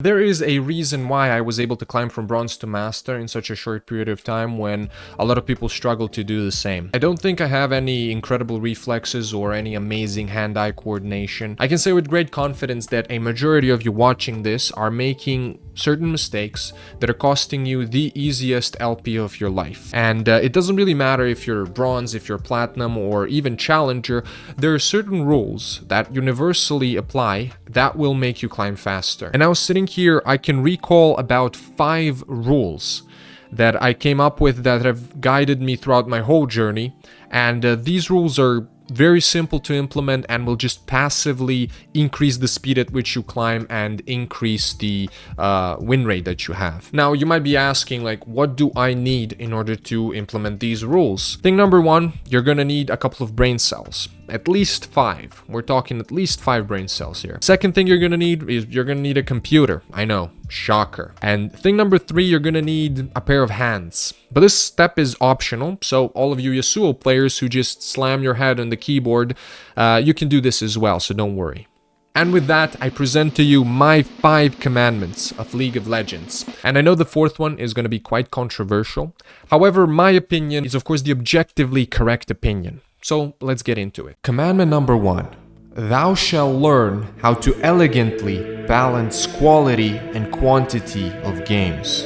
There is a reason why I was able to climb from bronze to master in such a short period of time when a lot of people struggle to do the same. I don't think I have any incredible reflexes or any amazing hand-eye coordination. I can say with great confidence that a majority of you watching this are making certain mistakes that are costing you the easiest LP of your life. And it doesn't really matter if you're bronze, if you're platinum, or even challenger. There are certain rules that universally apply that will make you climb faster. And I was sitting here, I can recall about 5 rules that I came up with that have guided me throughout my whole journey. And these rules are very simple to implement and will just passively increase the speed at which you climb and increase the win rate that you have. Now, you might be asking, like, what do I need in order to implement these rules? Thing number 1, you're gonna need a couple of brain cells. At least 5. We're talking at least 5 brain cells here. Second thing you're gonna need is you're gonna need a computer. I know, shocker. And thing number 3, you're gonna need a pair of hands. But this step is optional, so all of you Yasuo players who just slam your head on the keyboard, you can do this as well, so don't worry. And with that, I present to you my 5 commandments of League of Legends. And I know the 4th one is going to be quite controversial. However, my opinion is of course the objectively correct opinion. So let's get into it. Commandment number 1. Thou shalt learn how to elegantly balance quality and quantity of games.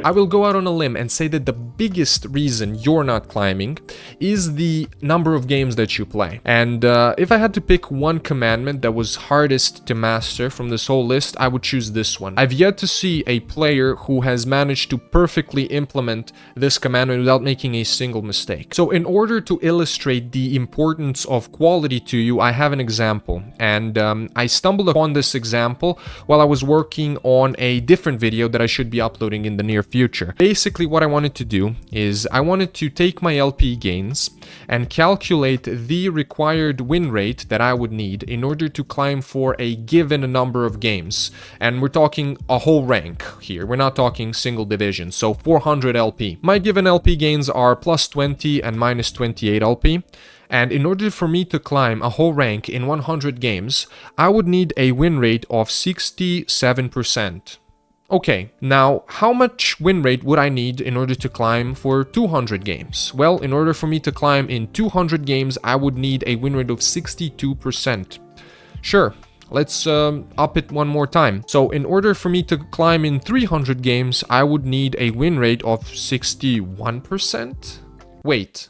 I will go out on a limb and say that the biggest reason you're not climbing is the number of games that you play. And if I had to pick one commandment that was hardest to master from this whole list, I would choose this one. I've yet to see a player who has managed to perfectly implement this commandment without making a single mistake. So in order to illustrate the importance of quality to you, I have an example. And I stumbled upon this example while I was working on a different video that I should be uploading in the near future. Basically, what I wanted to do is I wanted to take my LP gains and calculate the required win rate that I would need in order to climb for a given number of games. And we're talking a whole rank here. We're not talking single division. So 400 LP. My given LP gains are plus 20 and minus 28 LP. And in order for me to climb a whole rank in 100 games, I would need a win rate of 67%. Okay, now how much win rate would I need in order to climb for 200 games? Well, in order for me to climb in 200 games, I would need a win rate of 62%. Sure, let's up it one more time. So in order for me to climb in 300 games, I would need a win rate of 61%? Wait,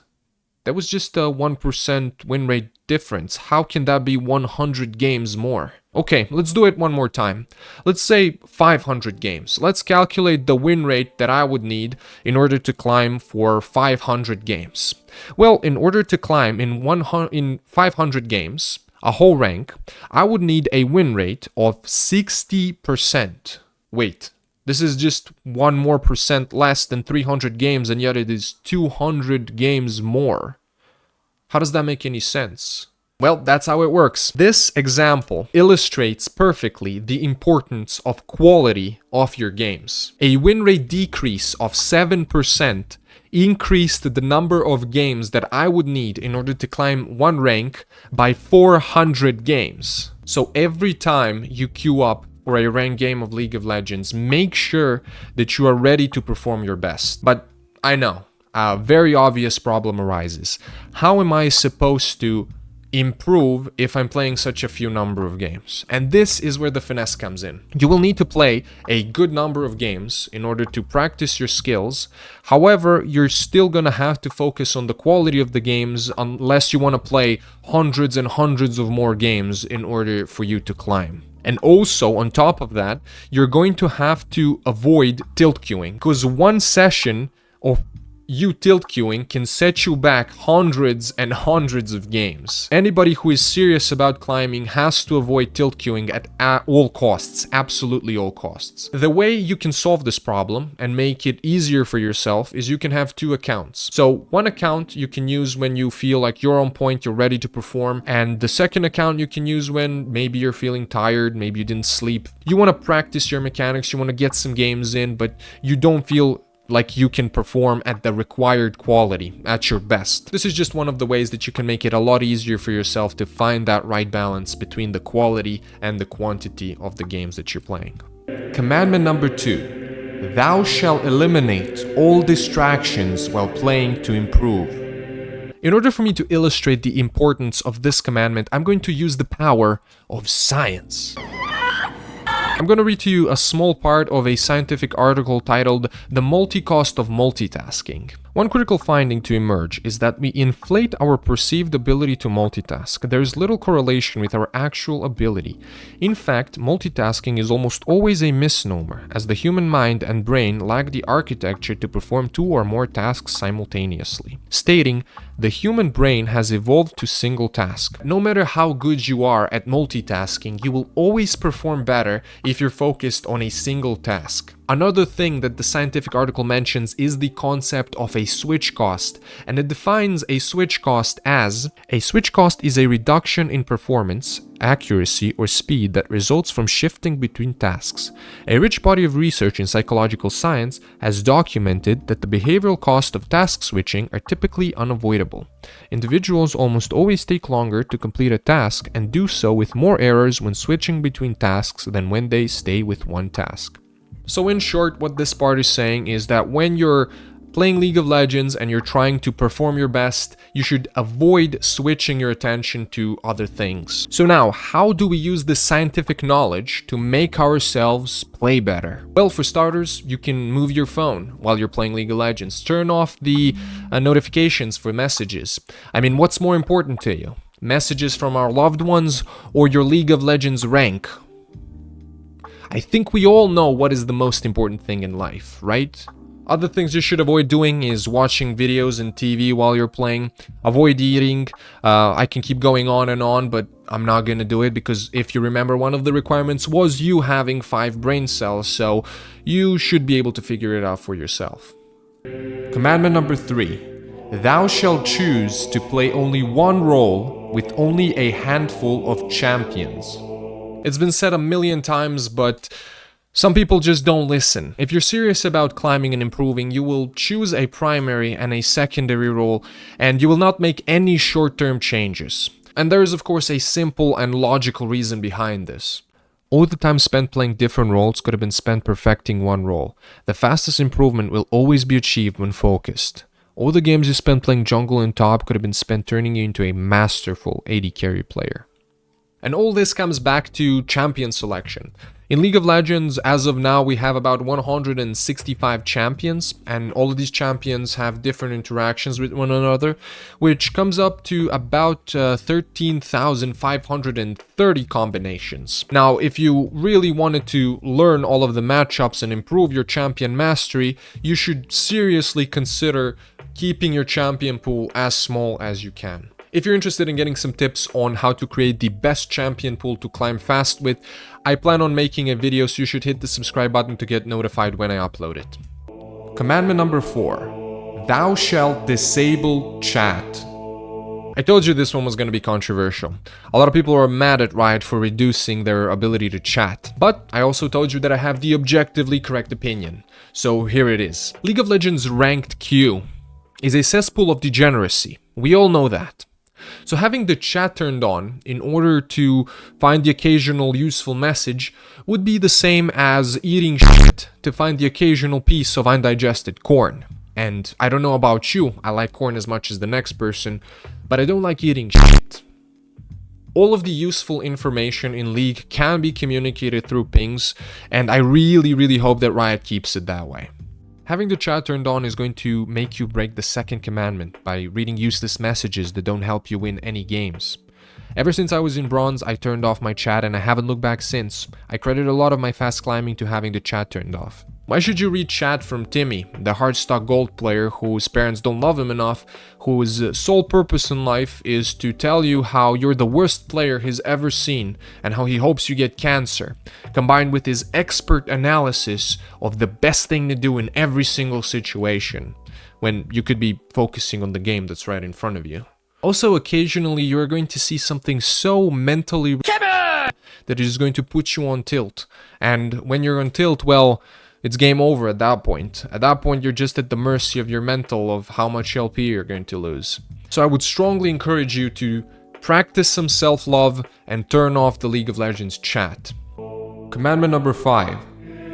that was just a 1% win rate difference. How can that be 100 games more? Okay, let's do it one more time. Let's say 500 games. Let's calculate the win rate that I would need in order to climb for 500 games. Well, in order to climb in 500 games, a whole rank, I would need a win rate of 60%. Wait, this is just 1 more percent less than 300 games, and yet it is 200 games more. How does that make any sense? Well, that's how it works. This example illustrates perfectly the importance of quality of your games. A win rate decrease of 7% increased the number of games that I would need in order to climb one rank by 400 games. So every time you queue up for a ranked game of League of Legends, make sure that you are ready to perform your best. But I know, a very obvious problem arises. How am I supposed to improve if I'm playing such a few number of games? And this is where the finesse comes in. You will need to play a good number of games in order to practice your skills. However, you're still gonna have to focus on the quality of the games unless you want to play hundreds and hundreds of more games in order for you to climb. And also, on top of that, you're going to have to avoid tilt queuing, because one session of you tilt queuing can set you back hundreds and hundreds of games. Anybody who is serious about climbing has to avoid tilt queuing at all costs, absolutely all costs. The way you can solve this problem and make it easier for yourself is you can have 2 accounts. So one account you can use when you feel like you're on point, you're ready to perform, and the second account you can use when maybe you're feeling tired, maybe you didn't sleep. You want to practice your mechanics, you want to get some games in, but you don't feel like you can perform at the required quality, at your best. This is just one of the ways that you can make it a lot easier for yourself to find that right balance between the quality and the quantity of the games that you're playing. Commandment number 2. Thou shalt eliminate all distractions while playing to improve. In order for me to illustrate the importance of this commandment, I'm going to use the power of science. I'm going to read to you a small part of a scientific article titled "The Multi-Cost of Multitasking." One critical finding to emerge is that we inflate our perceived ability to multitask. There is little correlation with our actual ability. In fact, multitasking is almost always a misnomer, as the human mind and brain lack the architecture to perform 2 or more tasks simultaneously, stating, "The human brain has evolved to single task. No matter how good you are at multitasking, you will always perform better if you're focused on a single task." Another thing that the scientific article mentions is the concept of a switch cost, and it defines a switch cost as: a switch cost is a reduction in performance, accuracy, or speed that results from shifting between tasks. A rich body of research in psychological science has documented that the behavioral cost of task switching are typically unavoidable. Individuals almost always take longer to complete a task and do so with more errors when switching between tasks than when they stay with one task. So in short, what this part is saying is that when you're playing League of Legends and you're trying to perform your best, you should avoid switching your attention to other things. So now, how do we use this scientific knowledge to make ourselves play better? Well, for starters, you can move your phone while you're playing League of Legends. Turn off the notifications for messages. I mean, what's more important to you? Messages from our loved ones or your League of Legends rank? I think we all know what is the most important thing in life, right? Other things you should avoid doing is watching videos and TV while you're playing. Avoid eating. I can keep going on, but I'm not gonna do it because if you remember, one of the requirements was you having 5 brain cells, so you should be able to figure it out for yourself. Commandment number 3. Thou shalt choose to play only one role with only a handful of champions. It's been said a million times, but some people just don't listen. If you're serious about climbing and improving, you will choose a primary and a secondary role, and you will not make any short-term changes. And there is, of course, a simple and logical reason behind this. All the time spent playing different roles could have been spent perfecting one role. The fastest improvement will always be achieved when focused. All the games you spent playing jungle and top could have been spent turning you into a masterful AD carry player. And all this comes back to champion selection. In League of Legends, as of now, we have about 165 champions, and all of these champions have different interactions with one another, which comes up to about 13,530 combinations. Now, if you really wanted to learn all of the matchups and improve your champion mastery, you should seriously consider keeping your champion pool as small as you can. If you're interested in getting some tips on how to create the best champion pool to climb fast with, I plan on making a video, so you should hit the subscribe button to get notified when I upload it. Commandment number 4. Thou shalt disable chat. I told you this one was going to be controversial. A lot of people are mad at Riot for reducing their ability to chat, but I also told you that I have the objectively correct opinion. So here it is. League of Legends ranked queue is a cesspool of degeneracy. We all know that. So having the chat turned on in order to find the occasional useful message would be the same as eating shit to find the occasional piece of undigested corn. And I don't know about you, I like corn as much as the next person, but I don't like eating shit. All of the useful information in League can be communicated through pings, and I really hope that Riot keeps it that way. Having the chat turned on is going to make you break the second commandment by reading useless messages that don't help you win any games. Ever since I was in bronze, I turned off my chat and I haven't looked back since. I credit a lot of my fast climbing to having the chat turned off. Why should you read chat from Timmy, the hardstock gold player whose parents don't love him enough, whose sole purpose in life is to tell you how you're the worst player he's ever seen and how he hopes you get cancer, combined with his expert analysis of the best thing to do in every single situation, when you could be focusing on the game that's right in front of you. Also, occasionally you're going to see something so mentally that it is going to put you on tilt, and when you're on tilt, well, it's game over at that point. At that point, you're just at the mercy of your mental of how much LP you're going to lose. So I would strongly encourage you to practice some self-love and turn off the League of Legends chat. Commandment number 5.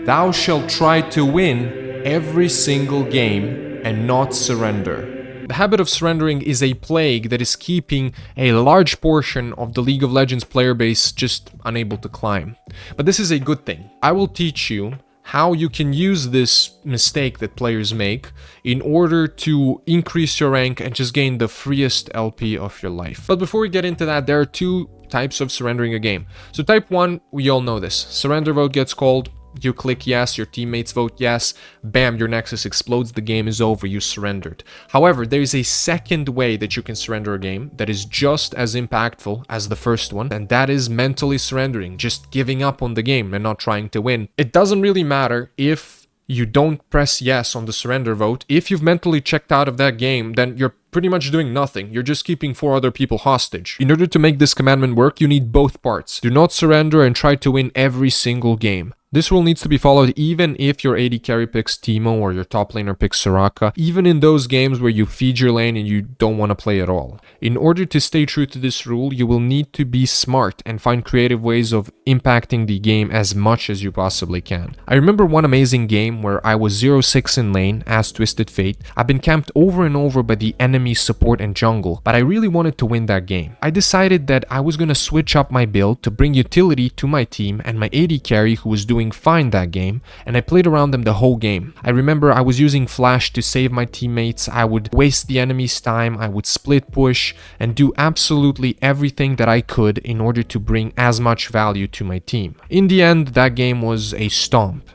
Thou shalt try to win every single game and not surrender. The habit of surrendering is a plague that is keeping a large portion of the League of Legends player base just unable to climb. But this is a good thing. I will teach you how you can use this mistake that players make in order to increase your rank and just gain the freest LP of your life. But before we get into that, there are two types of surrendering a game. So type 1, we all know this. Surrender vote gets called. You click yes, your teammates vote yes, bam, your Nexus explodes, the game is over, you surrendered. However, there is a second way that you can surrender a game that is just as impactful as the first one, and that is mentally surrendering, just giving up on the game and not trying to win. It doesn't really matter if you don't press yes on the surrender vote. If you've mentally checked out of that game, then you're pretty much doing nothing. You're just keeping 4 other people hostage. In order to make this commandment work, you need both parts. Do not surrender and try to win every single game. This rule needs to be followed even if your AD carry picks Teemo or your top laner picks Soraka, even in those games where you feed your lane and you don't want to play at all. In order to stay true to this rule, you will need to be smart and find creative ways of impacting the game as much as you possibly can. I remember one amazing game where I was 0-6 in lane as Twisted Fate. I've been camped over and over by the enemy support and jungle, but I really wanted to win that game. I decided that I was going to switch up my build to bring utility to my team and my AD carry who was doing fine that game, and I played around them the whole game. I remember I was using flash to save my teammates, I would waste the enemy's time, I would split push and do absolutely everything that I could in order to bring as much value to my team. In the end, that game was a stomp.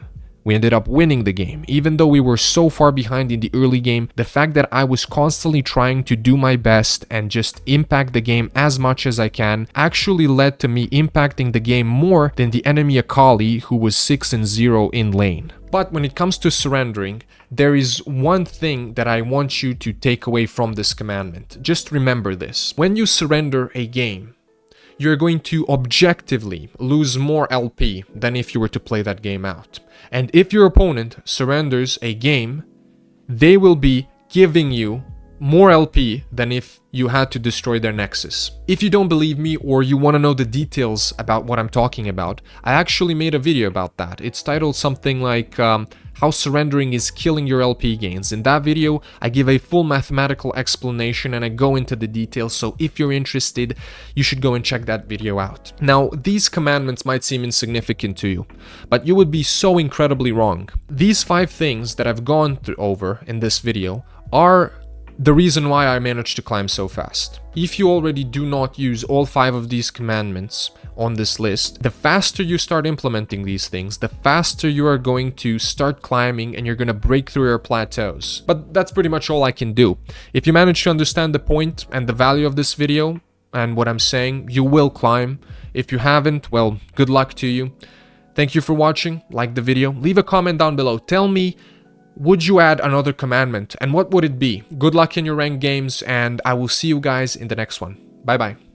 We ended up winning the game. Even though we were so far behind in the early game, the fact that I was constantly trying to do my best and just impact the game as much as I can actually led to me impacting the game more than the enemy Akali who was 6-0 in lane. But when it comes to surrendering, there is one thing that I want you to take away from this commandment. Just remember this. When you surrender a game, you're going to objectively lose more LP than if you were to play that game out. And if your opponent surrenders a game, they will be giving you more LP than if you had to destroy their Nexus. If you don't believe me or you want to know the details about what I'm talking about, I actually made a video about that. It's titled something like how surrendering is killing your LP gains. In that video, I give a full mathematical explanation and I go into the details, so if you're interested, you should go and check that video out. Now, these commandments might seem insignificant to you, but you would be so incredibly wrong. These 5 things that I've gone over in this video are the reason why I managed to climb so fast. If you already do not use all 5 of these commandments on this list, the faster you start implementing these things, the faster you are going to start climbing and you're going to break through your plateaus. But that's pretty much all I can do. If you manage to understand the point and the value of this video and what I'm saying, you will climb. If you haven't, well, good luck to you. Thank you for watching. Like the video. Leave a comment down below. Tell me, would you add another commandment and what would it be? Good luck in your ranked games and I will see you guys in the next one. Bye bye.